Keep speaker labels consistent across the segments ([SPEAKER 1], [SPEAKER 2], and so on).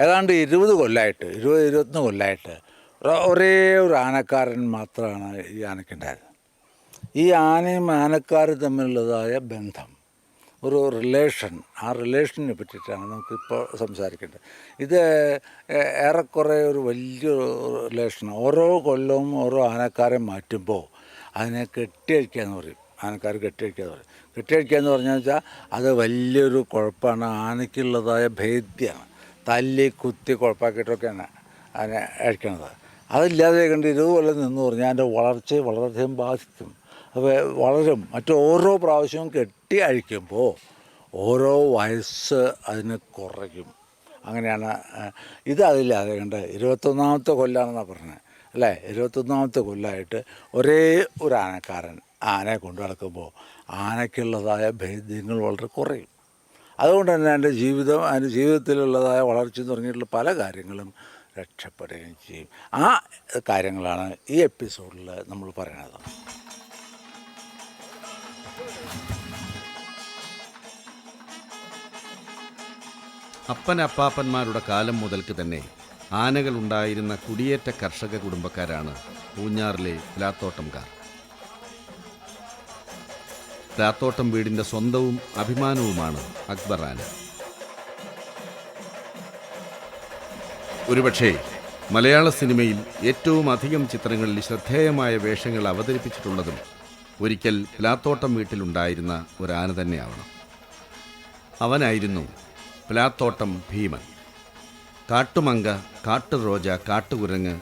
[SPEAKER 1] ഏതാണ്ട് 20 കൊല്ലമായിട്ട് 21 കൊല്ലമായിട്ട് ഒരേ ഒരു ആനക്കാരൻ മാത്രമാണ് ഈ ആനയ്ക്കുണ്ടായത്. ഈ ആനയും ആനക്കാരും തമ്മിലുള്ളതായ ബന്ധം, ഒരു റിലേഷൻ, ആ റിലേഷനെ പറ്റിയിട്ടാണ് നമുക്കിപ്പോൾ സംസാരിക്കേണ്ടത്. ഇത് ഏറെക്കുറെ ഒരു വലിയൊരു റിലേഷനാണ്. ഓരോ കൊല്ലവും ഓരോ ആനക്കാരെ മാറ്റുമ്പോൾ അതിനെ കെട്ടിയഴിക്കുക എന്ന് പറയും. ആനക്കാർ കെട്ടിയഴിക്കുക എന്ന് പറയും. കെട്ടിയഴിക്കുക എന്ന് പറഞ്ഞാൽ അത് വലിയൊരു കുഴപ്പമാണ്. ആനയ്ക്കുള്ളതായ ഭേദ്യമാണ്. തല്ലി കുത്തി കുഴപ്പമാക്കിയിട്ടൊക്കെയാണ് അതിനെ അഴിക്കണത്. അതില്ലാതെ കണ്ട് 20 കൊല്ലം നിന്ന് പറഞ്ഞാൽ അതിൻ്റെ വളർച്ചയെ വളരെയധികം ബാധിക്കും. അപ്പോൾ വളരും. ഓരോ പ്രാവശ്യവും കെട്ടി അഴിക്കുമ്പോൾ ഓരോ വയസ്സ് അതിന് കുറയും. അങ്ങനെയാണ്. ഇത് അതില്ലാതെ കണ്ട് 21ാമത്തെ കൊല്ലമാണെന്നാണ് പറഞ്ഞത് അല്ലേ? 21ാമത്തെ കൊല്ലമായിട്ട് ഒരേ ഒരു ആനക്കാരൻ ആനയെ കൊണ്ടു നടക്കുമ്പോൾ ആനയ്ക്കുള്ളതായ ഭേദ്യങ്ങൾ വളരെ കുറയും. അതുകൊണ്ട് തന്നെ അതിൻ്റെ ജീവിതത്തിലുള്ളതായ വളർച്ച തുടങ്ങിയിട്ടുള്ള പല കാര്യങ്ങളും രക്ഷപ്പെടുകയും ചെയ്യും. ആ കാര്യങ്ങളാണ് ഈ എപ്പിസോഡിൽ നമ്മൾ പറയുന്നത്.
[SPEAKER 2] അപ്പനപ്പാപ്പന്മാരുടെ കാലം മുതൽക്ക് തന്നെ ആനകൾ ഉണ്ടായിരുന്ന കുടിയേറ്റ കർഷക കുടുംബക്കാരാണ് പൂഞ്ഞാറിലെ പ്ലാത്തോട്ടംകാർ. പ്ലാത്തോട്ടം വീടിൻ്റെ സ്വന്തവും അഭിമാനവുമാണ് അക്ബർ ആന. ഒരുപക്ഷേ മലയാള സിനിമയിൽ ഏറ്റവും അധികം ചിത്രങ്ങളിൽ ശ്രദ്ധേയമായ വേഷങ്ങൾ അവതരിപ്പിച്ചിട്ടുള്ളതും ഒരിക്കൽ പ്ലാത്തോട്ടം വീട്ടിലുണ്ടായിരുന്ന ഒരാന തന്നെയാവണം. അവനായിരുന്നു പ്ലാത്തോട്ടം ഭീമൻ. കാട്ടുമങ്ക, കാട്ടുറോജ, കാട്ടുകുരങ്ങ്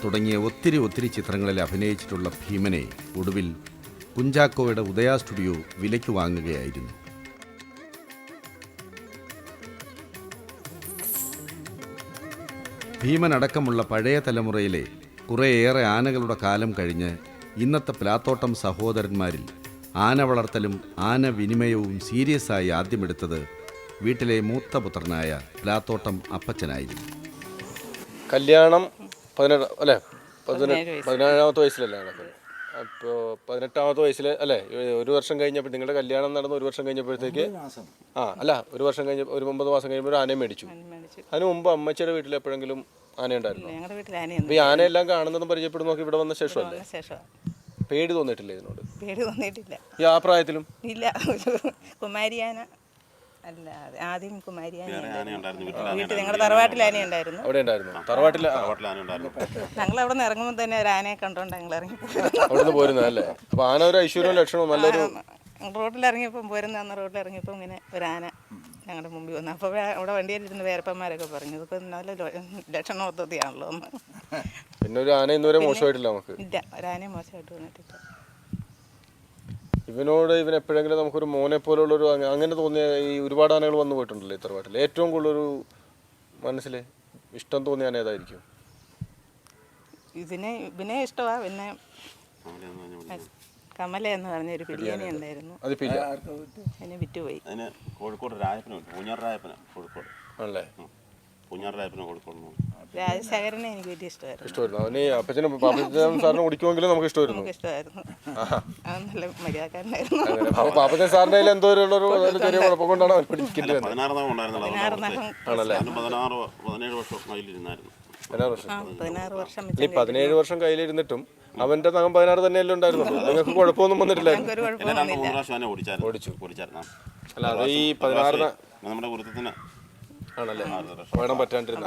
[SPEAKER 2] തുടങ്ങിയ ഒത്തിരി ചിത്രങ്ങളിൽ അഭിനയിച്ചിട്ടുള്ള ഭീമനെ ഒടുവിൽ കുഞ്ചാക്കോയുടെ ഉദയ സ്റ്റുഡിയോ വിലയ്ക്ക് വാങ്ങുകയായിരുന്നു. ഭീമനടക്കമുള്ള പഴയ തലമുറയിലെ കുറേയേറെ ആനകളുടെ കാലം കഴിഞ്ഞ് ഇന്നത്തെ പ്ലാത്തോട്ടം സഹോദരന്മാരിൽ ആന വളർത്തലും ആന വിനിമയവും സീരിയസായി ആദ്യമെടുത്തത് വീട്ടിലെ മൂത്ത പുത്രനായ പ്ലാത്തോട്ടം അപ്പച്ചനായിരുന്നു.
[SPEAKER 3] കല്യാണം 17ാമത്തെ വയസ്സിലല്ലേ നടക്കുന്നത്? അപ്പോൾ 18ാമത്തെ വയസ്സിൽ അല്ലേ, ഒരു വർഷം കഴിഞ്ഞപ്പോൾ നിങ്ങളുടെ കല്യാണം നടന്ന് ഒരു വർഷം കഴിഞ്ഞപ്പോഴത്തേക്ക് ഒരു വർഷം കഴിഞ്ഞ ഒരു 9 മാസം കഴിയുമ്പോൾ ഒരു ആനയെ മേടിച്ചു. അതിന് മുമ്പ് അമ്മച്ചിയുടെ വീട്ടിൽ എപ്പോഴെങ്കിലും ആന ഉണ്ടായിരുന്നു? അപ്പോൾ ഈ ആനയെല്ലാം കാണുന്നതും പരിചയപ്പെടുന്നതൊക്കെ ഇവിടെ വന്ന ശേഷമല്ലേ? പേടി തോന്നിയിട്ടില്ല ഇതിനോട്?
[SPEAKER 4] പേടി തോന്നിയിട്ടില്ല.
[SPEAKER 3] ഈ ആ പ്രായത്തിലും
[SPEAKER 4] ഇല്ല. കുമാരിയാന അല്ല, ആദ്യം കുമാരിയാന വീട്ടിൽ ഞങ്ങളുടെ തറവാട്ടിൽ ആന ഉണ്ടായിരുന്നു.
[SPEAKER 3] അവിടെ ഉണ്ടായിരുന്നു? തറവാട്ടിൽ
[SPEAKER 4] ഞങ്ങൾ അവിടെ നിന്ന് ഇറങ്ങുമ്പോൾ തന്നെ ഒരു ആനയെ കണ്ടോണ്ട് ഞങ്ങൾ ഇറങ്ങി
[SPEAKER 3] അവിടെ നിന്ന് പോരുന്നതല്ലേ? അപ്പോൾ ആന ഒരു ഐശ്വര്യവും ലക്ഷണവും നല്ലൊരു
[SPEAKER 4] റോഡിലിറങ്ങിയപ്പം റോഡിലിറങ്ങിയപ്പോൾ ഇങ്ങനെ ഒരു ആന ഞങ്ങളുടെ മുമ്പിൽ വന്നു. അപ്പോൾ അവിടെ വണ്ടിയിലിരുന്ന് വേരപ്പന്മാരൊക്കെ പറഞ്ഞു ഇതൊക്കെ നല്ല ലക്ഷണോദ്ധതിയാണല്ലോ എന്ന്.
[SPEAKER 3] പിന്നെ ഒരു ആന ഇന്നുവരെ മോശമായിട്ടില്ല നമുക്ക്?
[SPEAKER 4] ഇല്ല, ഒരു ആനയും മോശമായിട്ട് വന്നിട്ടില്ല.
[SPEAKER 3] ഇവൻ എപ്പോഴെങ്കിലും നമുക്കൊരു മോനെ പോലുള്ളൊരു അങ്ങനെ തോന്നിയ ഈ ഒരുപാട് ആനകൾ വന്നു പോയിട്ടുണ്ടല്ലോ ഈ തറവാട്ടിൽ, ഏറ്റവും കൂടുതലൊരു മനസ്സിൽ ഇഷ്ടം തോന്നിയ ആന ഏതായിരിക്കും?
[SPEAKER 4] ഇതിനെ ഇഷ്ടമാണ്. പിന്നെ കമല എന്ന് പറഞ്ഞൊരു ബിരിയാണി ഉണ്ടായിരുന്നു, അതിനെ വിറ്റുപോയി.
[SPEAKER 5] കോഴിക്കോട് കോഴിക്കോട് ആണല്ലേ?
[SPEAKER 4] രാജശേഖരനെ എനിക്ക് വലിയ
[SPEAKER 3] ഇഷ്ടമായിരുന്നു. അവന് അപ്പച്ചനും സാറിന് ഓടിക്കുമെങ്കിലും നമുക്ക് ഇഷ്ടമായിരുന്നു.
[SPEAKER 4] നല്ല മര്യാദക്കാരനായിരുന്നു.
[SPEAKER 3] പാപ്പച്ചൻ സാറിന്റെ കയ്യിൽ എന്തോ ചെറിയ കുഴപ്പം കൊണ്ടാണ് അവൻ പിടിക്കേണ്ടി വന്നത്.
[SPEAKER 5] 16
[SPEAKER 3] ഈ 17 വർഷം കയ്യിലിരുന്നിട്ടും അവന്റെ നഖം 16 തന്നെയല്ലേ ഉണ്ടായിരുന്നുള്ളൂ. നിങ്ങൾക്ക് കുഴപ്പമൊന്നും വന്നിട്ടില്ലായിരുന്നു? അല്ല, അത് ഈ 16
[SPEAKER 5] നമ്മുടെ വൃത്തത്തിന്
[SPEAKER 3] ആണല്ലേ അപകടം പറ്റാണ്ടിരുന്ന.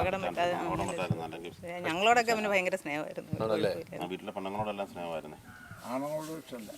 [SPEAKER 4] ഞങ്ങളോടൊക്കെ അവന് ഭയങ്കര സ്നേഹമായിരുന്നു.
[SPEAKER 5] ആണല്ലേ? വീട്ടിലെ പെണ്ണുങ്ങളോടെല്ലാം സ്നേഹമായിരുന്നേ.
[SPEAKER 1] ആണുങ്ങളോട് ഇഷ്ടമല്ല.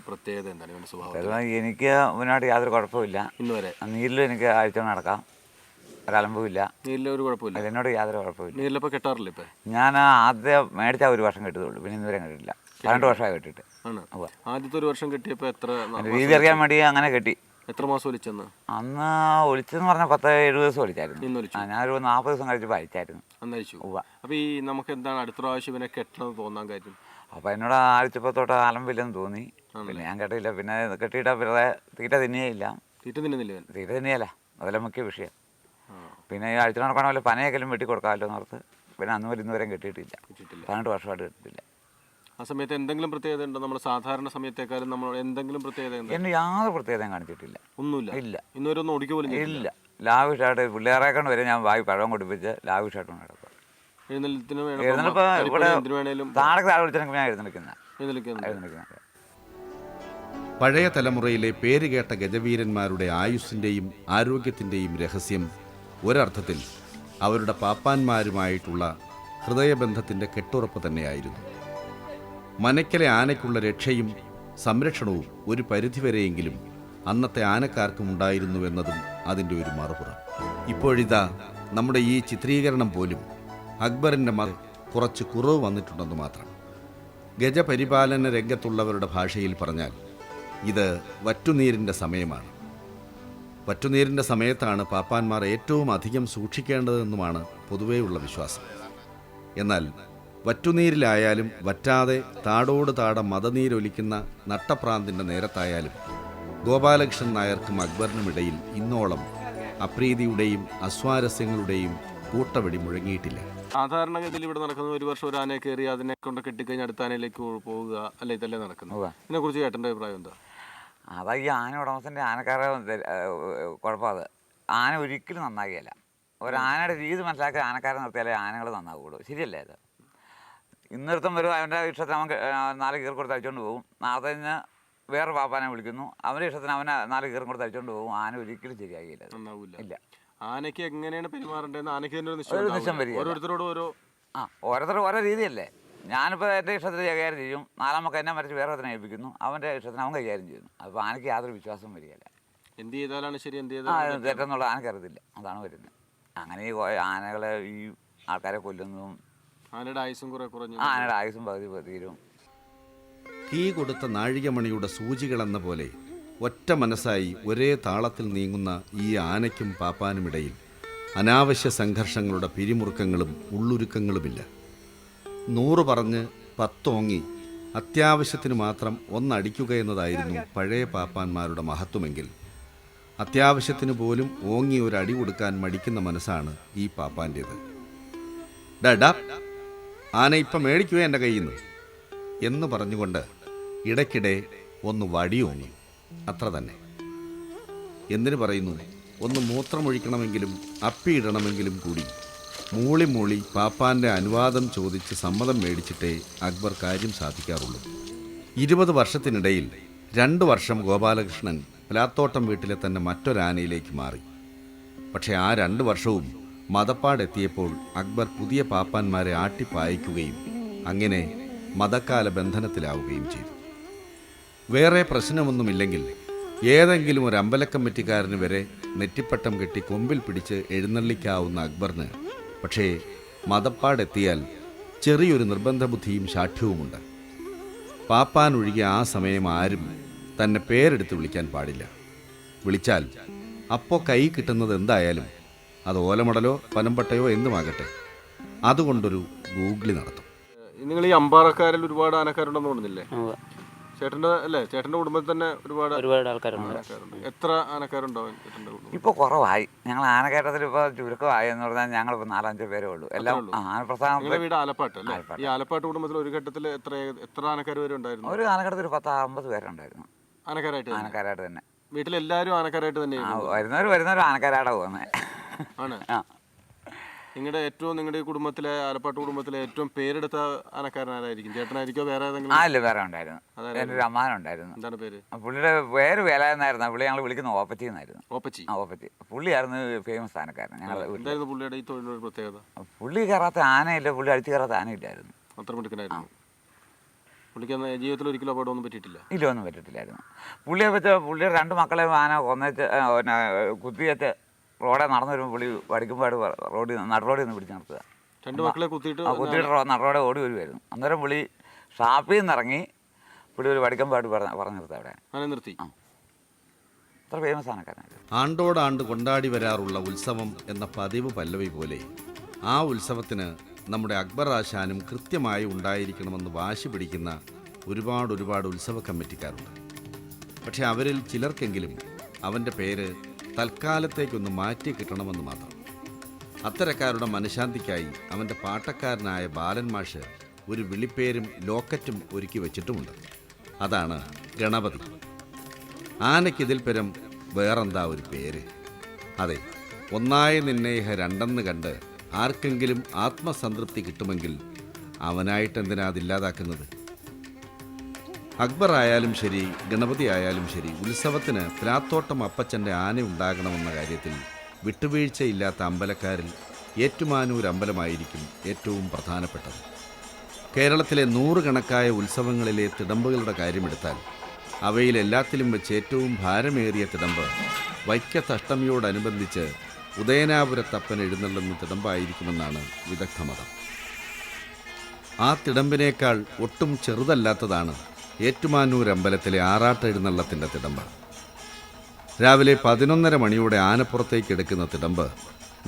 [SPEAKER 3] പ്രത്യേകത എന്താണ് ഇവന്റെ സ്വഭാവം?
[SPEAKER 6] പൊതുവായി എനിക്ക് മുന്നോട്ട് യാതൊരു കുഴപ്പമില്ല.
[SPEAKER 3] ഇന്ന് വരെ
[SPEAKER 6] നീരിലും എനിക്ക് ആഴ്ച നടക്കാം, ഒരലമ്പുമില്ല.
[SPEAKER 3] നീരിൽ ഒരു കുഴപ്പമില്ല.
[SPEAKER 6] അതിനോട് യാതൊരു കുഴപ്പമില്ല.
[SPEAKER 3] നീരിലിപ്പോൾ കെട്ടാറില്ല ഇപ്പം?
[SPEAKER 6] ഞാൻ ആദ്യം മേടിച്ചാൽ 1 വർഷം കെട്ടിയതുള്ളൂ, പിന്നെ ഇന്നുവരെ കെട്ടിയില്ല. 12 വർഷമായി കെട്ടിയിട്ട്.
[SPEAKER 3] ആണ്. ആദ്യത്തെ 1 വർഷം കെട്ടിയപ്പോൾ എത്ര
[SPEAKER 6] രീതി അറിയാൻ വേണ്ടി അങ്ങനെ കെട്ടി.
[SPEAKER 3] എത്ര മാസം ഒലിച്ചെന്ന്?
[SPEAKER 6] അന്ന് ഒളിച്ചെന്ന് പറഞ്ഞാൽ 10-70 ദിവസം ഒളിച്ചായിരുന്നു.
[SPEAKER 3] ഇന്ന് ഒലിച്ചു.
[SPEAKER 6] ഞാനൊരു 40 ദിവസം കഴിച്ചപ്പോൾ അയച്ചായിരുന്നു.
[SPEAKER 3] അന്നഴിച്ചു. അപ്പോൾ ഈ നമുക്ക് എന്താണ് അടുത്ത പ്രാവശ്യം ഇവനെ കെട്ടണമെന്ന് തോന്നാൻ കാര്യം?
[SPEAKER 6] അപ്പോൾ എന്നോട് ആഴ്ചപ്പോൾ തൊട്ട് അലമ്പില്ലെന്ന് തോന്നി. പിന്നെ ഞാൻ കെട്ടിയില്ല. പിന്നെ കെട്ടിയിട്ടാൽ വെറുതെ തീറ്റ തിന്നുകയില്ല.
[SPEAKER 3] തീറ്റ തിന്നുന്നില്ല ഇവൻ?
[SPEAKER 6] തീറ്റ തിന്നുകയല്ല, അതെല്ലാം മുഖ്യ വിഷയം. പിന്നെ ഈ ആഴ്ച നടക്കണ പോലെ പനയെങ്കിലും വെട്ടി കൊടുക്കാമല്ലോ എന്നോർത്ത് പിന്നെ അന്ന് വരെ ഇന്നുവരെയും കെട്ടിയിട്ടില്ല. 12 വർഷമായിട്ട് കെട്ടിയിട്ടില്ല.
[SPEAKER 3] ആ സമയത്ത് എന്തെങ്കിലും പ്രത്യേകത ഉണ്ടോ? നമ്മൾ സാധാരണ സമയത്തേക്കാളും നമ്മൾ എന്തെങ്കിലും പ്രത്യേകത ഉണ്ടോ?
[SPEAKER 6] എന്നെ യാതൊരു പ്രത്യേകതയും കാണിച്ചിട്ടില്ല.
[SPEAKER 3] ഒന്നുമില്ല.
[SPEAKER 6] ഇല്ല.
[SPEAKER 3] ഇന്നുവരെ ഒന്നും ഓടിക്കുക പോലും
[SPEAKER 6] ഇല്ല. ലാവിഷായിട്ട് പിള്ളേരെക്കൊണ്ട് വരെ ഞാൻ വായി പഴം കൊടുപ്പിച്ച് ലാവിഷായിട്ട് നടക്കും. എഴുന്നള്ളിപ്പോൾ ഇവിടെ താഴെ വിളിച്ചെങ്കിൽ ഞാൻ എഴുന്നള്ളിക്കുന്നത്.
[SPEAKER 2] പഴയ തലമുറയിലെ പേരുകേട്ട ഗജവീരന്മാരുടെ ആയുസ്സിൻ്റെയും ആരോഗ്യത്തിൻ്റെയും രഹസ്യം ഒരർത്ഥത്തിൽ അവരുടെ പാപ്പാന്മാരുമായിട്ടുള്ള ഹൃദയബന്ധത്തിൻ്റെ കെട്ടുറപ്പ് തന്നെയായിരുന്നു. മനയ്ക്കലെ ആനയ്ക്കുള്ള രക്ഷയും സംരക്ഷണവും ഒരു പരിധിവരെയെങ്കിലും അന്നത്തെ ആനക്കാർക്കും ഉണ്ടായിരുന്നുവെന്നതും അതിൻ്റെ ഒരു മറുപുറം. ഇപ്പോഴിതാ നമ്മുടെ ഈ ചിത്രീകരണം പോലും അക്ബറിൻ്റെ കുറച്ച് കുറവ് വന്നിട്ടുണ്ടെന്ന് മാത്രം. ഗജപരിപാലന രംഗത്തുള്ളവരുടെ ഭാഷയിൽ പറഞ്ഞാൽ ഇത് വറ്റുനീരിൻ്റെ സമയമാണ്. വറ്റുനീരിൻ്റെ സമയത്താണ് പാപ്പാന്മാർ ഏറ്റവും അധികം സൂക്ഷിക്കേണ്ടതെന്നുമാണ് പൊതുവെയുള്ള വിശ്വാസം. എന്നാൽ വറ്റുനീരിലായാലും വറ്റാതെ താടോട് താട മതനീരൊലിക്കുന്ന നട്ടപ്രാന്തിൻ്റെ നേരത്തായാലും ഗോപാലകൃഷ്ണൻ നായർക്കും അക്ബറിനുമിടയിൽ ഇന്നോളം അപ്രീതിയുടെയും അസ്വാരസ്യങ്ങളുടെയും കൂട്ടവെടി മുഴങ്ങിയിട്ടില്ല.
[SPEAKER 3] സാധാരണഗതിയിൽ ഇവിടെ നടക്കുന്ന 1 വർഷം ഒരു ആനയെ കയറി അതിനെ കൊണ്ട് കെട്ടിക്കഴിഞ്ഞ് അടുത്ത ആനയിലേക്ക് പോവുക അല്ലെ, ഇതല്ലേ നടക്കുന്നത്? ഇതിനെക്കുറിച്ച് ചേട്ടൻ്റെ അഭിപ്രായം എന്താ?
[SPEAKER 6] അതാ ഈ ആന ഉടമസ്ഥൻ്റെ ആനക്കാരെ കുഴപ്പം. അത് ആന ഒരിക്കലും നന്നാകിയല്ല. ഒരാനയുടെ രീതി മനസ്സിലാക്കി ആനക്കാരെ നിർത്തിയാലേ ആനകൾ നന്നാവുള്ളൂ. ശരിയല്ലേ അത്? ഇന്നൊരുത്തം വരും, അവൻ്റെ ഇഷ്ടത്തിന് അവൻ 4 കീർ കൊടുത്ത് അയച്ചുകൊണ്ട് പോകും. നാളെ കഴിഞ്ഞ് വേറെ പാപ്പാനെ വിളിക്കുന്നു, അവൻ്റെ ഇഷ്ടത്തിന് അവനെ 4 കീറും കൊടുത്ത് അയച്ചുകൊണ്ട് പോകും. ആന ഒരിക്കലും ശരിയാകില്ല. ഇല്ല.
[SPEAKER 3] ആനയ്ക്ക് എങ്ങനെയാണ് പെരുമാറേണ്ടതെന്ന് ആനയ്ക്ക് തന്നെ
[SPEAKER 6] ഒരു നിശ്ചയം വരിക.
[SPEAKER 3] ഓരോരുത്തരോടും
[SPEAKER 6] ഓരോരുത്തർ ഓരോ രീതിയല്ലേ. ഞാനിപ്പോൾ എൻ്റെ ഇഷ്ടത്തിന് കൈകാര്യം ചെയ്യും, 4 മക്ക എന്നെ മറിച്ച് വേറെ ഒത്തിനെ ഏൽപ്പിക്കുന്നു, അവൻ്റെ ഇഷ്ടത്തിന് അവൻ കൈകാര്യം ചെയ്യുന്നു. അപ്പോൾ ആനയ്ക്ക് യാതൊരു വിശ്വാസം വരികയില്ല.
[SPEAKER 3] എന്ത് ചെയ്താലാണ് ശരി, എന്ത്
[SPEAKER 6] ചെയ്താൽ തെറ്റെന്നുള്ള ആനക്കറിയത്തില്ല. അതാണ് വരുന്നത്. അങ്ങനെ ഈ ആനകളെ ഈ ആൾക്കാരെ കൊല്ലുന്നതും
[SPEAKER 3] ആനയുടെ ആയുസും കുറഞ്ഞു.
[SPEAKER 6] ആനയുടെ ആയുസും പകുതി തീരും.
[SPEAKER 2] തീ കൊടുത്ത നാഴികമണിയുടെ സൂചികളെന്ന പോലെ ഒറ്റ മനസ്സായി ഒരേ താളത്തിൽ നീങ്ങുന്ന ഈ ആനയ്ക്കും പാപ്പാനുമിടയിൽ അനാവശ്യ സംഘർഷങ്ങളുടെ പിരിമുറുക്കങ്ങളും ഉള്ളുരുക്കങ്ങളുമില്ല. 100 പറഞ്ഞ് 10 ഓങ്ങി അത്യാവശ്യത്തിന് മാത്രം ഒന്നടിക്കുക എന്നതായിരുന്നു പഴയ പാപ്പാന്മാരുടെ മഹത്വമെങ്കിൽ അത്യാവശ്യത്തിന് പോലും ഓങ്ങി ഒരു അടി കൊടുക്കാൻ മടിക്കുന്ന മനസ്സാണ് ഈ പാപ്പാൻ്റേത്. ഡാ ആന ഇപ്പം മേടിക്കുക എൻ്റെ കയ്യിൽ നിന്ന് എന്ന് പറഞ്ഞുകൊണ്ട് ഇടയ്ക്കിടെ ഒന്ന് വടിയോങ്ങി, അത്ര തന്നെ. എന്തിനു പറയുന്നു, ഒന്ന് മൂത്രമൊഴിക്കണമെങ്കിലും അപ്പിയിടണമെങ്കിലും കൂടി മൂളി പാപ്പാൻ്റെ അനുവാദം ചോദിച്ച് സമ്മതം മേടിച്ചിട്ടേ അക്ബർ കാര്യം സാധിക്കാറുള്ളൂ. 20 വർഷത്തിനിടയിൽ 2 വർഷം ഗോപാലകൃഷ്ണൻ പ്ലാത്തോട്ടം വീട്ടിലെ തന്നെ മറ്റൊരാനയിലേക്ക് മാറി. പക്ഷേ ആ 2 വർഷവും മതപ്പാടെത്തിയപ്പോൾ അക്ബർ പുതിയ പാപ്പാന്മാരെ ആട്ടിപ്പായിക്കുകയും അങ്ങനെ മതക്കാല ബന്ധനത്തിലാവുകയും ചെയ്തു. വേറെ പ്രശ്നമൊന്നുമില്ലെങ്കിൽ ഏതെങ്കിലും ഒരു അമ്പലക്കമ്മിറ്റിക്കാരന് വരെ നെറ്റിപ്പട്ടം കെട്ടി കൊമ്പിൽ പിടിച്ച് എഴുന്നള്ളിക്കാവുന്ന അക്ബറിന് പക്ഷേ മതപ്പാടെത്തിയാൽ ചെറിയൊരു നിർബന്ധ ബുദ്ധിയും ശാഠ്യവുമുണ്ട്. പാപ്പാനൊഴികെ ആ സമയം ആരും തന്നെ പേരെടുത്ത് വിളിക്കാൻ പാടില്ല. വിളിച്ചാൽ അപ്പോൾ കൈ കിട്ടുന്നത് എന്തായാലും അത് ഓലമടലോ പനമ്പട്ടയോ എന്തുമാകട്ടെ, അതുകൊണ്ടൊരു ഗൂഗിളി നടത്തും.
[SPEAKER 3] നിങ്ങൾ ഈ അമ്പാറക്കാരിൽ ഒരുപാട് ആനക്കാരുണ്ടെന്ന് തോന്നുന്നില്ലേ? ചേട്ടൻ്റെ അല്ലേ, ചേട്ടൻ്റെ കുടുംബത്തിൽ തന്നെ ഒരുപാട് ആൾക്കാരുണ്ട്. എത്ര ആനക്കാരുണ്ടാവും ചേട്ടൻ്റെ കുടുംബം?
[SPEAKER 6] ഇപ്പോൾ കുറവായി. ഞങ്ങൾ ആനക്കയറ്റത്തിൽ ഇപ്പോൾ ചുരുക്കമായി എന്ന് പറഞ്ഞാൽ ഞങ്ങളിപ്പോൾ 4-5 പേരേ ഉള്ളൂ. എല്ലാം
[SPEAKER 3] നിങ്ങളുടെ വീട് ആലപ്പാട്ട് അല്ലേ? ഈ ആലപ്പാട്ട് കുടുംബത്തിൽ ഒരു ഘട്ടത്തിൽ എത്ര ആനക്കാർ വരെ ഉണ്ടായിരുന്നു?
[SPEAKER 6] ഒരു ആനക്കടത്തിൽ 10-50 പേരുണ്ടായിരുന്നു.
[SPEAKER 3] ആനക്കാരായിട്ട്
[SPEAKER 6] തന്നെ.
[SPEAKER 3] വീട്ടിലെല്ലാവരും ആനക്കാരായിട്ട് തന്നെ
[SPEAKER 6] വരുന്നവർ ആനക്കാരാടെ പോകുന്നത്
[SPEAKER 3] ആണ്. നിങ്ങളുടെ കുടുംബത്തിലെ ആലപ്പാട്ട് കുടുംബത്തിലെ ഏറ്റവും പേരെടുത്ത ആനക്കാരനായിരിക്കും? ചേട്ടനായിരിക്കോ വേറെ ഏതെങ്കിലും?
[SPEAKER 6] അല്ല, വേറെ ഉണ്ടായിരുന്നു. എൻ്റെ ഒരു അമ്മാനുണ്ടായിരുന്നു.
[SPEAKER 3] എന്താണ് പേര്?
[SPEAKER 6] പുള്ളിയുടെ പേര് വേല എന്നായിരുന്നു. പുള്ളി ഞങ്ങൾ വിളിക്കുന്നത് ഓപ്പച്ചി എന്നായിരുന്നു.
[SPEAKER 3] ഓപ്പച്ചി.
[SPEAKER 6] പുള്ളിയായിരുന്നു ഫേമസ് ആനക്കാരൻ.
[SPEAKER 3] എന്തായിരുന്നു പുള്ളിയുടെ ഈ തൊഴിലിനൊരു പ്രത്യേകത?
[SPEAKER 6] പുള്ളി കയറാത്ത ആനയില്ല, പുള്ളി അടിച്ചു കയറാത്ത ആനയില്ലായിരുന്നു.
[SPEAKER 3] അത്ര മിടുക്കനായിരുന്നു. പുള്ളിക്ക് ജീവിതത്തിൽ ഒരിക്കലും അപകടമൊന്നും പറ്റിയിട്ടില്ല?
[SPEAKER 6] ഇല്ല, ഒന്നും പറ്റത്തില്ലായിരുന്നു. പുള്ളിയെ വെച്ച് പുള്ളിയുടെ 2 മക്കളെ ആന കൊന്നേച്ച് പിന്നെ കുത്തിയേച്ച് റോഡെ നടന്നു വരുമ്പോൾ പുള്ളി വടിക്കുമ്പോൾ നടുറോഡിൽ നിന്ന് പിടിച്ച് നിർത്തുക.
[SPEAKER 3] 2 മക്കളെ കുത്തിയിട്ട്
[SPEAKER 6] നടുറോടെ ഓടി വരുമായിരുന്നു. അന്നേരം പുള്ളി ഷാപ്പിൽ നിന്ന് ഇറങ്ങി പുള്ളി ഒരു വടിക്കമ്പാട് പറഞ്ഞു നിർത്തുക. അവിടെ
[SPEAKER 3] ആന നിർത്തി.
[SPEAKER 6] അത്ര ഫേമസ് ആനക്കാരനായിരുന്നു.
[SPEAKER 2] ആണ്ടോടാണ്ട് കൊണ്ടാടി വരാറുള്ള ഉത്സവം എന്ന പതിവ് പല്ലവി പോലെ ആ ഉത്സവത്തിന് നമ്മുടെ അക്ബർ ആശാനും കൃത്യമായി ഉണ്ടായിരിക്കണമെന്ന് വാശി പിടിക്കുന്ന ഒരുപാട് ഉത്സവ കമ്മിറ്റിക്കാരുണ്ട്. പക്ഷെ അവരിൽ ചിലർക്കെങ്കിലും അവൻ്റെ പേര് തൽക്കാലത്തേക്കൊന്ന് മാറ്റി കിട്ടണമെന്ന് മാത്രം. അത്തരക്കാരുടെ മനഃശാന്തിക്കായി അവൻ്റെ പാട്ടക്കാരനായ ബാലൻ മാഷ് ഒരു വിളിപ്പേരും ലോക്കറ്റും ഒരുക്കി വച്ചിട്ടുമുണ്ട്. അതാണ് ഗണപതി. ആനയ്ക്കിതിൽ പരം വേറെന്താ ഒരു പേര്? അതെ, ഒന്നായ നിന്നേഹ രണ്ടെന്ന് കണ്ട് ആർക്കെങ്കിലും ആത്മസംതൃപ്തി കിട്ടുമെങ്കിൽ അവനായിട്ടെന്തിനാ അതില്ലാതാക്കുന്നത്? അക്ബർ ആയാലും ശരി, ഗണപതി ആയാലും ശരി, ഉത്സവത്തിന് പ്ലാത്തോട്ടം അപ്പച്ചൻ്റെ ആന ഉണ്ടാകണമെന്ന കാര്യത്തിൽ വിട്ടുവീഴ്ചയില്ലാത്ത അമ്പലക്കാരിൽ ഏറ്റുമാനൂർ അമ്പലമായിരിക്കും ഏറ്റവും പ്രധാനപ്പെട്ടത്. കേരളത്തിലെ 100 കണക്കായ ഉത്സവങ്ങളിലെ തിടമ്പുകളുടെ കാര്യമെടുത്താൽ അവയിലെല്ലാത്തിലും വെച്ച് ഏറ്റവും ഭാരമേറിയ തിടമ്പ് വൈക്കത്തഷ്ടമിയോടനുബന്ധിച്ച് ഉദയനാപുരത്തപ്പൻ എഴുന്നള്ളുന്ന തിടമ്പായിരിക്കുമെന്നാണ് വിദഗ്ധമതം. ആ തിടമ്പിനേക്കാൾ ഒട്ടും ചെറുതല്ലാത്തതാണ് ഏറ്റുമാനൂർ അമ്പലത്തിലെ ആറാട്ട് എഴുന്നള്ളത്തിൻ്റെ തിടമ്പ്. രാവിലെ 11:30 മണിയോടെ ആനപ്പുറത്തേക്ക് എടുക്കുന്ന തിടമ്പ്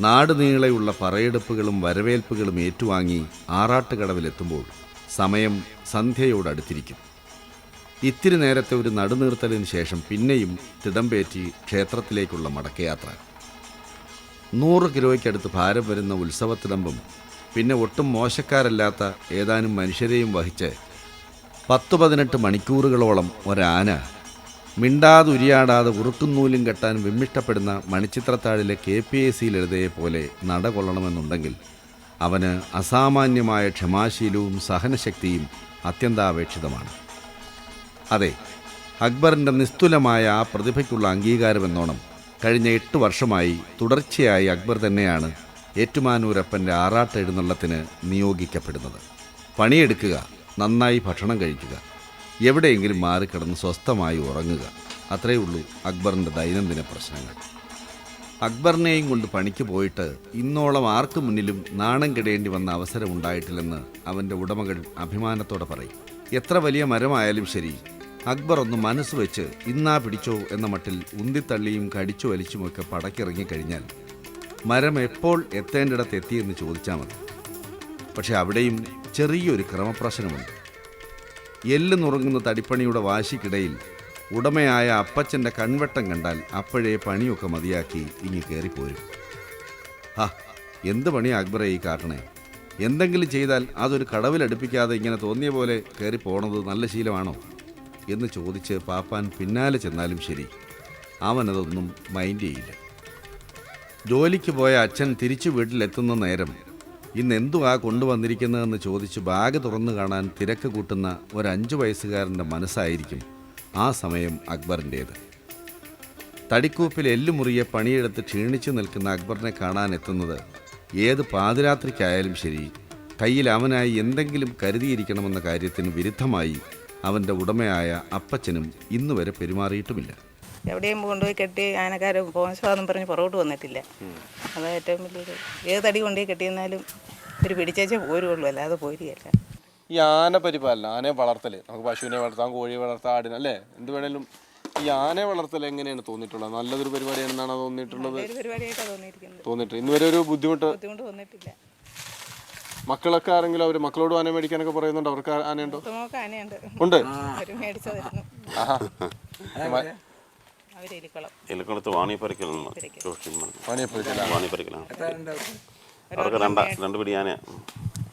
[SPEAKER 2] നാട് നീളെയുള്ള പറയെടുപ്പുകളും വരവേൽപ്പുകളും ഏറ്റുവാങ്ങി ആറാട്ടുകടവിലെത്തുമ്പോൾ സമയം സന്ധ്യയോടടുത്തിരിക്കും. ഇത്തിരി നേരത്തെ ഒരു നടുനീർത്തലിന് ശേഷം പിന്നെയും തിടമ്പേറ്റി ക്ഷേത്രത്തിലേക്കുള്ള മടക്കയാത്ര. 100 കിലോയ്ക്കടുത്ത് ഭാരം വരുന്ന ഉത്സവത്തിടമ്പും പിന്നെ ഒട്ടും മോശക്കാരല്ലാത്ത ഏതാനും മനുഷ്യരെയും വഹിച്ച് 10-18 മണിക്കൂറുകളോളം ഒരാന മിണ്ടാതെ ഉരിയാടാതെ ഉറുക്കുന്നൂലും കെട്ടാൻ വിമ്മിഷ്ടപ്പെടുന്ന മണിച്ചിത്രത്താഴിലെ KPAC ലളിതയെ പോലെ നടകൊള്ളണമെന്നുണ്ടെങ്കിൽ അവന് അസാമാന്യമായ ക്ഷമാശീലവും സഹനശക്തിയും അത്യന്താപേക്ഷിതമാണ്. അതെ, അക്ബറിൻ്റെ നിസ്തുലമായ ആ പ്രതിഭയ്ക്കുള്ള അംഗീകാരമെന്നോണം കഴിഞ്ഞ 8 വർഷമായി തുടർച്ചയായി അക്ബർ തന്നെയാണ് ഏറ്റുമാനൂരപ്പൻ്റെ ആറാട്ട് എഴുന്നള്ളത്തിന് നിയോഗിക്കപ്പെടുന്നത്. പണിയെടുക്കുക, നന്നായി ഭക്ഷണം കഴിക്കുക, എവിടെയെങ്കിലും മാറിക്കിടന്ന് സ്വസ്ഥമായി ഉറങ്ങുക, അത്രയേ ഉള്ളൂ അക്ബറിൻ്റെ ദൈനംദിന പ്രശ്നങ്ങൾ. അക്ബറിനെയും കൊണ്ട് പണിക്ക് പോയിട്ട് ഇന്നോളം ആർക്കു മുന്നിലും നാണം കെടേണ്ടി വന്ന അവസരമുണ്ടായിട്ടില്ലെന്ന് അവൻ്റെ ഉടമകൾ അഭിമാനത്തോടെ പറയും. എത്ര വലിയ മരമായാലും ശരി, അക്ബർ ഒന്ന് മനസ്സ് വെച്ച് ഇന്നാ പിടിച്ചോ എന്ന മട്ടിൽ ഉന്തിത്തള്ളിയും കടിച്ചു വലിച്ചുമൊക്കെ പടക്കിറങ്ങിക്കഴിഞ്ഞാൽ മരം എപ്പോൾ എത്തേണ്ടിടത്ത് എത്തിയെന്ന് ചോദിച്ചാൽ മതി. പക്ഷെ അവിടെയും ചെറിയൊരു ക്രമപ്രശ്നമുണ്ട്. എല്ല് നുറുങ്ങുന്ന തടിപ്പണിയുടെ വാശിക്കിടയിൽ ഉടമയായ അപ്പച്ചൻ്റെ കൺവെട്ടം കണ്ടാൽ അപ്പോഴേ പണിയൊക്കെ മതിയാക്കി ഇങ്ങി കയറിപ്പോരും. എന്ത് പണിയാ അക്ബറെ ഈ കാട്ടണേ? എന്തെങ്കിലും ചെയ്താൽ അതൊരു കടവിലടുപ്പിക്കാതെ ഇങ്ങനെ തോന്നിയ പോലെ കയറി പോണത് നല്ല ശീലമാണോ എന്ന് ചോദിച്ച് പാപ്പാൻ പിന്നാലെ ചെന്നാലും ശരി, അവനതൊന്നും മൈൻഡ് ചെയ്യില്ല. ജോലിക്ക് പോയ അച്ഛൻ തിരിച്ചു വീട്ടിലെത്തുന്ന നേരം ഇന്നെന്തുവാ കൊണ്ടുവന്നിരിക്കുന്നതെന്ന് ചോദിച്ച് ബാഗ് തുറന്നു കാണാൻ തിരക്ക് കൂട്ടുന്ന ഒരു 5 വയസ്സുകാരൻ്റെ മനസ്സായിരിക്കും ആ സമയം അക്ബറിൻ്റേത്. തടിക്കൂപ്പിൽ എല്ലുമുറിയെ പണിയെടുത്ത് ക്ഷീണിച്ചു നിൽക്കുന്ന അക്ബറിനെ കാണാനെത്തുന്നത് ഏത് പാതിരാത്രിക്കായാലും ശരി, കയ്യിൽ അവനായി എന്തെങ്കിലും കരുതിയിരിക്കണമെന്ന കാര്യത്തിന് വിരുദ്ധമായി അവൻ്റെ ഉടമയായ അപ്പച്ചനും ഇന്നുവരെ പെരുമാറിയിട്ടുമില്ല.
[SPEAKER 4] എവിടെയും കൊണ്ടുപോയി കെട്ടി ആനക്കാരും പോകാൻ പറഞ്ഞ് പുറകോട്ട് വന്നിട്ടില്ല. അതാണ് ഏറ്റവും വലിയൊരു. ഏത് തടി കൊണ്ടുപോയി കെട്ടിയെന്നാലും ഒരു പിടിച്ചേച്ചേ പോരുള്ളൂ, അല്ലാതെ പോരുകയല്ല.
[SPEAKER 3] ഈ ആന പരിപാലനം, ആനയെ വളർത്തൽ, നമുക്ക് പശുവിനെ വളർത്താം, കോഴിയെ വളർത്താം, ആടിനെ, അല്ലേ, എന്ത് വേണേലും ഈ ആനയെ വളർത്തൽ എങ്ങനെയാണ് തോന്നിയിട്ടുള്ളത്? നല്ലതൊരു പരിപാടിയാണെന്നാണ് തോന്നിയിട്ടുള്ളത്? തോന്നിയിട്ടുണ്ട്. ഇന്നുവരെ ഒരു ബുദ്ധിമുട്ട്
[SPEAKER 4] തോന്നിയിട്ടില്ല.
[SPEAKER 3] മക്കളൊക്കെ ആരെങ്കിലും അവർ മക്കളോട് ആന മേടിക്കാനൊക്കെ പറയുന്നുണ്ട്. അവർക്ക് ആനയുണ്ടോ? ഉണ്ട്.
[SPEAKER 5] എലിക്കുളത്ത് വാണിയപ്പരക്കലാണ്. അവർക്ക് രണ്ട് പിടി ആന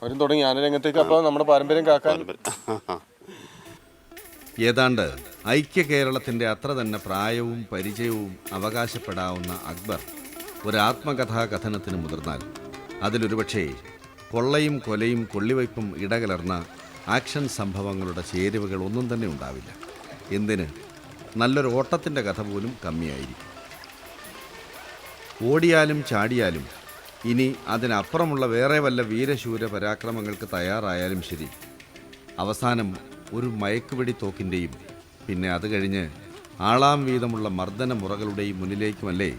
[SPEAKER 3] അവരും തുടങ്ങി ആന രംഗത്തേക്ക്. അപ്പോൾ നമ്മുടെ പാരമ്പര്യം കാക്കാൻ
[SPEAKER 2] ഏതാണ്ട് ഐക്യ കേരളത്തിൻ്റെ അത്ര തന്നെ പ്രായവും പരിചയവും അവകാശപ്പെടാവുന്ന അക്ബർ ഒരു ആത്മകഥാ കഥനത്തിന് മുതിർന്നാൽ അതിലൊരുപക്ഷേ കൊള്ളയും കൊലയും കൊള്ളിവയ്പും ഇടകലർന്ന ആക്ഷൻ സംഭവങ്ങളുടെ ചേരുവകൾ ഒന്നും തന്നെ ഉണ്ടാവില്ല. എന്തിന്, നല്ലൊരു ഓട്ടത്തിൻ്റെ കഥ പോലും കമ്മിയായിരിക്കും. ഓടിയാലും ചാടിയാലും ഇനി അതിനപ്പുറമുള്ള വേറെ വല്ല വീരശൂര പരാക്രമങ്ങൾക്ക് തയ്യാറായാലും ശരി, അവസാനം ഒരു മയക്കുവെടി തോക്കിൻ്റെയും പിന്നെ അത് കഴിഞ്ഞ് ആളാം വീതമുള്ള മർദ്ദന മുറകളുടെയും മുന്നിലേക്കുമല്ലേ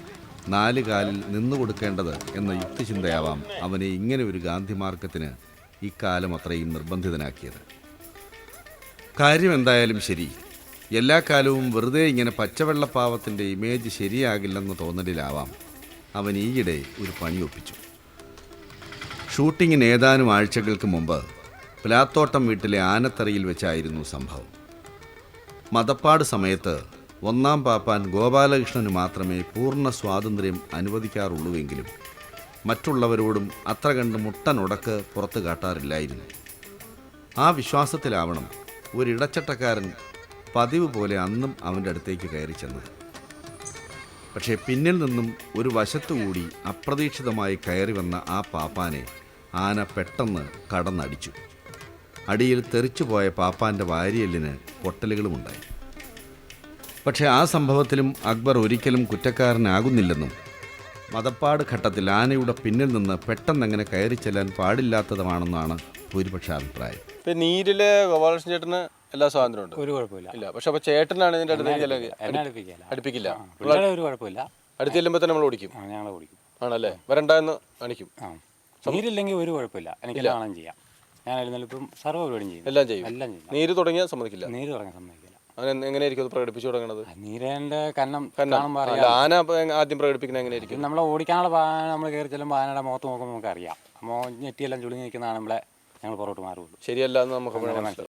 [SPEAKER 2] 4 കാലിൽ നിന്നു കൊടുക്കേണ്ടത് എന്ന യുക്തിചിന്തയാവാം അവനെ ഇങ്ങനെ ഒരു ഗാന്ധിമാർഗത്തിന് ഇക്കാലം അത്രയും നിർബന്ധിതനാക്കിയത്. കാര്യം എന്തായാലും ശരി, എല്ലാ കാലവും വെറുതെ ഇങ്ങനെ പച്ചവെള്ളപ്പാവത്തിൻ്റെ ഇമേജ് ശരിയാകില്ലെന്ന തോന്നലിലാവാം അവൻ ഈയിടെ ഒരു പണി ഒപ്പിച്ചു. ഷൂട്ടിങ്ങിന് ഏതാനും ആഴ്ചകൾക്ക് മുമ്പ് പ്ലാത്തോട്ടം വീട്ടിലെ ആനത്തറയിൽ വെച്ചായിരുന്നു സംഭവം. മതപ്പാട് സമയത്ത് 1-ാം പാപ്പാൻ ഗോപാലകൃഷ്ണന് മാത്രമേ പൂർണ്ണ സ്വാതന്ത്ര്യം അനുവദിക്കാറുള്ളൂവെങ്കിലും മറ്റുള്ളവരോടും അത്ര കണ്ട് മുട്ടനുടക്ക് പുറത്തു കാട്ടാറില്ലായിരുന്നു. ആ വിശ്വാസത്തിലാവണം ഒരിടച്ചട്ടക്കാരൻ പതിവ് പോലെ അന്നും അവൻ്റെ അടുത്തേക്ക് കയറി ചെന്നത്. പക്ഷേ പിന്നിൽ നിന്നും ഒരു വശത്തുകൂടി അപ്രതീക്ഷിതമായി കയറി വന്ന ആ പാപ്പാനെ ആന പെട്ടെന്ന് കടന്നടിച്ചു. അടിയിൽ തെറിച്ചുപോയ പാപ്പാൻ്റെ വാരിയെല്ലിന് പൊട്ടലുകളുമുണ്ടായി. പക്ഷേ ആ സംഭവത്തിലും അക്ബർ ഒരിക്കലും കുറ്റക്കാരനാകുന്നില്ലെന്നും മതപ്പാട് ഘട്ടത്തിൽ ആനയുടെ പിന്നിൽ നിന്ന് പെട്ടെന്നങ്ങനെ കയറി ചെല്ലാൻ പാടില്ലാത്തതുമാണെന്നാണ് ഭൂരിപക്ഷ അഭിപ്രായം.
[SPEAKER 3] ഇപ്പം നീരിലെ ഗോപാലകൃഷ്ണൻ ചേട്ടന് എല്ലാ സ്വാതന്ത്ര്യമുണ്ട്,
[SPEAKER 7] ഒരു കുഴപ്പമില്ല.
[SPEAKER 3] ഇല്ല. പക്ഷെ അപ്പോൾ ചേട്ടനാണ് ഇതിൻ്റെ അടുത്തേക്ക്
[SPEAKER 7] എന്നെ അടുപ്പിക്കില്ല.
[SPEAKER 3] അടുപ്പിക്കില്ല.
[SPEAKER 7] പിള്ളേരെ ഒരു കുഴപ്പമില്ല.
[SPEAKER 3] അടുത്ത് ചെല്ലുമ്പോൾ തന്നെ നമ്മൾ ഓടിക്കും.
[SPEAKER 7] ഞങ്ങൾ ഓടിക്കും.
[SPEAKER 3] ആണല്ലേ? വരണ്ട എന്ന് കാണിക്കും.
[SPEAKER 7] നീരില്ലെങ്കിൽ ഒരു കുഴപ്പമില്ല, എനിക്ക് കാണാൻ ചെയ്യാം. ഞാൻ എഴുന്നേൽപ്പും സർവ്വ പരിപാടിയും ചെയ്യും,
[SPEAKER 3] എല്ലാം ചെയ്യും.
[SPEAKER 7] എല്ലാം ചെയ്യും.
[SPEAKER 3] നീര് തുടങ്ങിയാൽ സമ്മതിക്കില്ല.
[SPEAKER 7] നീര് തുടങ്ങാൻ സമ്മതിക്കില്ല.
[SPEAKER 3] അങ്ങനെ എങ്ങനെയായിരിക്കും അത് പ്രകടിപ്പിച്ചു തുടങ്ങുന്നത്?
[SPEAKER 7] നീരേൻ്റെ കന്നം
[SPEAKER 3] അല്ല, ആന ആദ്യം പ്രകടിപ്പിക്കുന്നത് എങ്ങനെയായിരിക്കും?
[SPEAKER 7] നമ്മളെ ഓടിക്കാനുള്ള നമ്മൾ കയറി ചെല്ലുമ്പോൾ ആനയുടെ മുഖത്ത് നോക്കുമ്പോൾ നമുക്ക് അറിയാം. ഞെട്ടിയെല്ലാം ചുളുങ്ങി നിൽക്കുന്നതാണ് നമ്മളെ ഞങ്ങൾ പുറകോട്ട് മാറുള്ളൂ.
[SPEAKER 3] ശരിയല്ല എന്ന് നമുക്ക്
[SPEAKER 7] മനസ്സിലാവും.